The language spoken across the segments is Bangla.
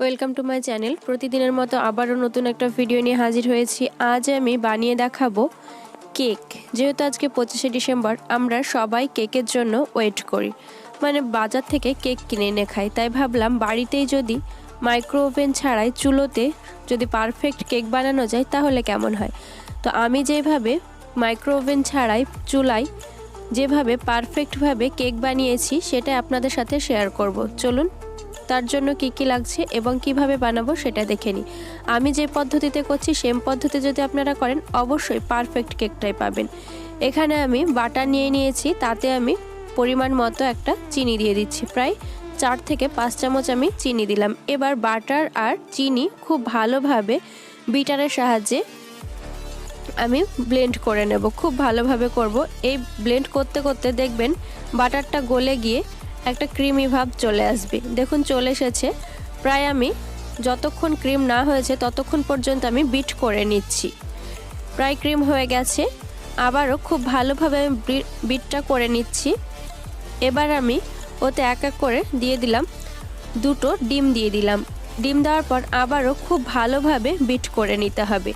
Welcome to my channel. প্রতিদিনের মতো আবারও নতুন একটা ভিডিও নিয়ে হাজির হয়েছি। আজ আমি বানিয়ে দেখাবো কেক। যেহেতু আজকে 25শে ডিসেম্বর, আমরা সবাই কেকের জন্য ওয়েট করি, মানে বাজার থেকে কেক কিনে এনে খাই। তাই ভাবলাম বাড়িতেই যদি মাইক্রো ওভেন ছাড়াই চুলোতে যদি পারফেক্ট কেক বানানো যায় তাহলে কেমন হয়। তো আমি যেভাবে মাইক্রো ওভেন ছাড়াই চুলায় যেভাবে পারফেক্টভাবে কেক বানিয়েছি সেটা আপনাদের সাথে শেয়ার করব। চলুন তার জন্য কি লাগছে এবং কিভাবে বানাবো সেটা দেখে নিই। আমি যে পদ্ধতিতে করছি সেম পদ্ধতি যদি আপনারা করেন অবশ্যই পারফেক্ট কেকটাই পাবেন। এখানে আমি বাটার নিয়ে নিয়েছি, তাতে আমি পরিমাণ মতো একটা চিনি দিয়ে দিচ্ছি। প্রায় 4 থেকে 5 চামচ আমি চিনি দিলাম। এবার বাটার আর চিনি খুব ভালোভাবে বিটারের সাহায্যে আমি ব্লেন্ড করে নেব। খুব ভালোভাবে করব। এই ব্লেন্ড করতে করতে দেখবেন বাটারটা গলে গিয়ে একটা ক্রিমি ভাব চলে আসবে। দেখুন চলে এসেছে। প্রায় আমি যতক্ষণ ক্রিম না হয়েছে ততক্ষণ পর্যন্ত আমি বিট করে নিচ্ছি। প্রায় ক্রিম হয়ে গেছে, আবারও খুব ভালোভাবে আমি বিটটা করে নিচ্ছি। এবার আমি ওতে এক এক করে দিয়ে দিলাম 2টো ডিম দিয়ে দিলাম। ডিম দেওয়ার পর আবারও খুব ভালোভাবে বিট করে নিতে হবে,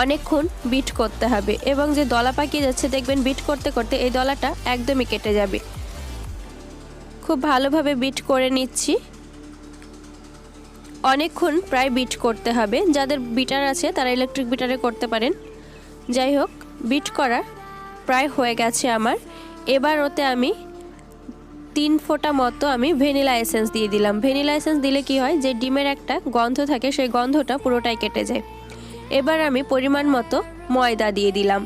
অনেকক্ষণ বিট করতে হবে। এবং যে দলা পাকিয়ে যাচ্ছে দেখবেন বিট করতে করতে এই দলাটা একদমই কেটে যাবে। খুব ভালোভাবে বিট করে নিচ্ছি। অনেকক্ষণ প্রায় বিট করতে হবে। যাদের বিটার আছে তারা ইলেকট্রিক বিটারে করতে পারেন। যাই হোক, বিট করা প্রায় হয়ে গেছে আমার। এবার ওতে আমি 3 ফোঁটা মতো আমি ভ্যানিলা এসেন্স দিয়ে দিলাম। ভ্যানিলা এসেন্স দিলে কি হয়, যে ডিমের একটা গন্ধ থাকে সেই গন্ধটা পুরোটাই কেটে যায়। এবার আমি পরিমাণ মতো ময়দা দিয়ে দিলাম,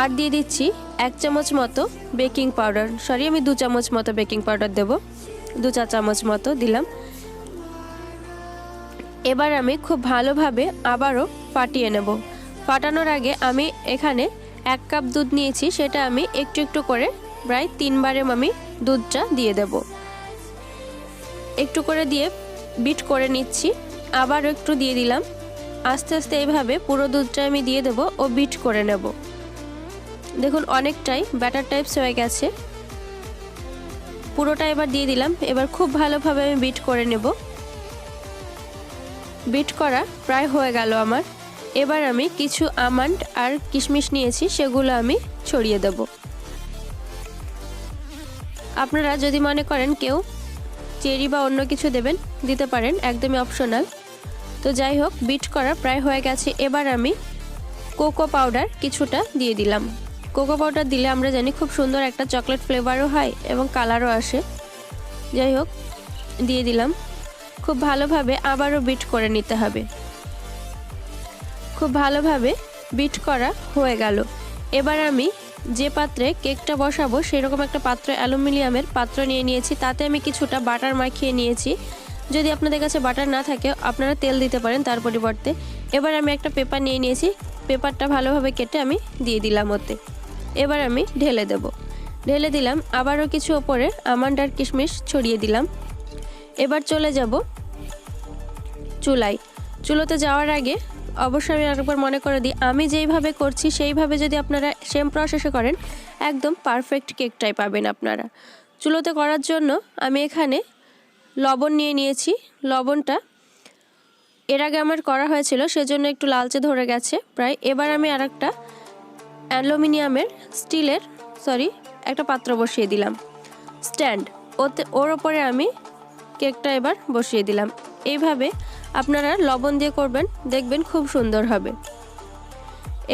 আর দিয়ে দিচ্ছি 1 চামচ মতো বেকিং পাউডার। আমি 2 চামচ মতো বেকিং পাউডার দেব, 2-4 চামচ মতো দিলাম। এবার আমি খুব ভালোভাবে আবারও ফাটিয়ে নেব। ফাটানোর আগে আমি এখানে 1 কাপ দুধ নিয়েছি, সেটা আমি একটু একটু করে প্রায় 3 বারে আমি দুধটা দিয়ে দেব। একটু করে দিয়ে বিট করে নিচ্ছি। আবার একটু দিয়ে দিলাম। আস্তে আস্তে এইভাবে পুরো দুধটা আমি দিয়ে দেব ও বিট করে নেব। দেখুন অনেকটাই ব্যাটার টাইপস হয়ে গেছে। পুরোটা এবার দিয়ে দিলাম। এবার খুব ভালোভাবে আমি বিট করে নেব। বিট করা প্রায় হয়ে গেল আমার। এবার আমি কিছু আমন্ড আর কিশমিশ নিয়েছি, সেগুলো আমি ছড়িয়ে দেব। আপনারা যদি মনে করেন কেউ চেরি বা অন্য কিছু দেবেন দিতে পারেন, একদমই অপশনাল। তো যাই হোক, বিট করা প্রায় হয়ে গেছে। এবার আমি কোকো পাউডার কিছুটা দিয়ে দিলাম। কোকো পাউডার দিলে আমরা জানি খুব সুন্দর একটা চকলেট ফ্লেভারও হয় এবং কালারও আসে। যাই হোক, দিয়ে দিলাম। খুব ভালোভাবে আবারও বিট করে নিতে হবে। খুব ভালোভাবে বিট করা হয়ে গেল। এবার আমি যে পাত্রে কেকটা বসাবো সেরকম একটা পাত্র, অ্যালুমিনিয়ামের পাত্র নিয়ে নিয়েছি। তাতে আমি কিছুটা বাটার মাখিয়ে নিয়েছি। যদি আপনাদের কাছে বাটার না থাকে আপনারা তেল দিতে পারেন তার পরিবর্তে। এবার আমি একটা পেপার নিয়ে নিয়েছি, পেপারটা ভালোভাবে কেটে আমি দিয়ে দিলাম ওতে। এবার আমি ঢেলে দেব। ঢেলে দিলাম। আবারও কিছু ওপরে আমন্ড আর কিশমিশ ছড়িয়ে দিলাম। এবার চলে যাব চুলায়। চুলোতে যাওয়ার আগে অবশ্যই আমি আরেকবার মনে করে দিই, আমি যেইভাবে করছি সেইভাবে যদি আপনারা সেম প্রসেসে করেন একদম পারফেক্ট কেকটাই পাবেন আপনারা। চুলোতে করার জন্য আমি এখানে লবণ নিয়ে নিয়েছি। লবণটা এর আগে আমার করা হয়েছিল, সেজন্য একটু লালচে ধরে গেছে প্রায়। এবার আমি আরেকটা অ্যালুমিনিয়ামের একটা পাত্র বসিয়ে দিলাম, স্ট্যান্ড। ওর ওপরে আমি কেকটা এবার বসিয়ে দিলাম। এইভাবে আপনারা লবণ দিয়ে করবেন, দেখবেন খুব সুন্দর হবে।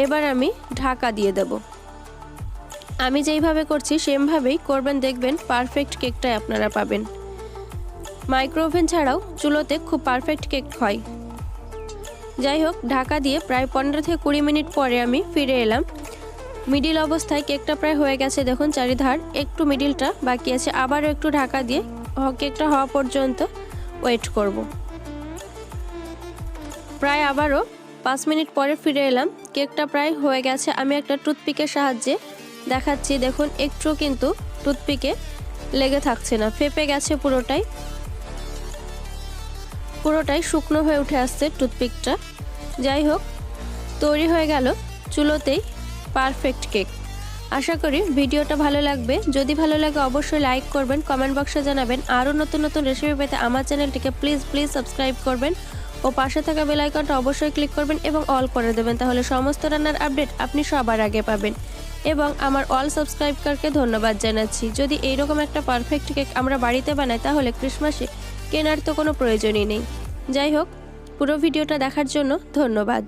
এবার আমি ঢাকা দিয়ে দেব। আমি যেইভাবে করছি সেমভাবেই করবেন, দেখবেন পারফেক্ট কেকটাই আপনারা পাবেন। মাইক্রো ওভেন ছাড়াও চুলোতে খুব পারফেক্ট কেক হয়। যাই হোক, ঢাকা দিয়ে প্রায় 15 থেকে 20 মিনিট পরে আমি ফিরে এলাম। মিডিল অবস্থায় কেকটা প্রায় হয়ে গেছে। দেখুন চারিধার একটু মিডিলটা বাকি আছে। আবারও একটু ঢাকা দিয়ে কেকটা হওয়া পর্যন্ত ওয়েট করব। প্রায় আবারও 5 মিনিট পরে ফিরে এলাম। কেকটা প্রায় হয়ে গেছে। আমি একটা টুথপিকের সাহায্যে দেখাচ্ছি। দেখুন একটু কিন্তু টুথপিকে লেগে থাকছে না, ফেপে গেছে পুরোটাই শুকনো হয়ে উঠে আসছে টুথপিকটা। যাই হোক, তৈরি হয়ে গেল চুলোতেই পারফেক্ট কেক। আশা করি ভিডিওটা ভালো লাগবে। যদি ভালো লাগে অবশ্যই লাইক করবেন, কমেন্ট বক্সে জানাবেন। আরও নতুন নতুন রেসিপি পেতে আমার চ্যানেলটিকে প্লিজ সাবস্ক্রাইব করবেন ও পাশে থাকা বেল আইকনটা অবশ্যই ক্লিক করবেন এবং অল করে দেবেন, তাহলে সমস্ত রান্নার আপডেট আপনি সবার আগে পাবেন। এবং আমার অল সাবস্ক্রাইবারকে ধন্যবাদ জানাচ্ছি। যদি এইরকম একটা পারফেক্ট কেক আমরা বাড়িতে বানাই তাহলে ক্রিসমাসে কেনার তো কোনো প্রয়োজনই নেই। যাই হোক, পুরো ভিডিওটা দেখার জন্য ধন্যবাদ।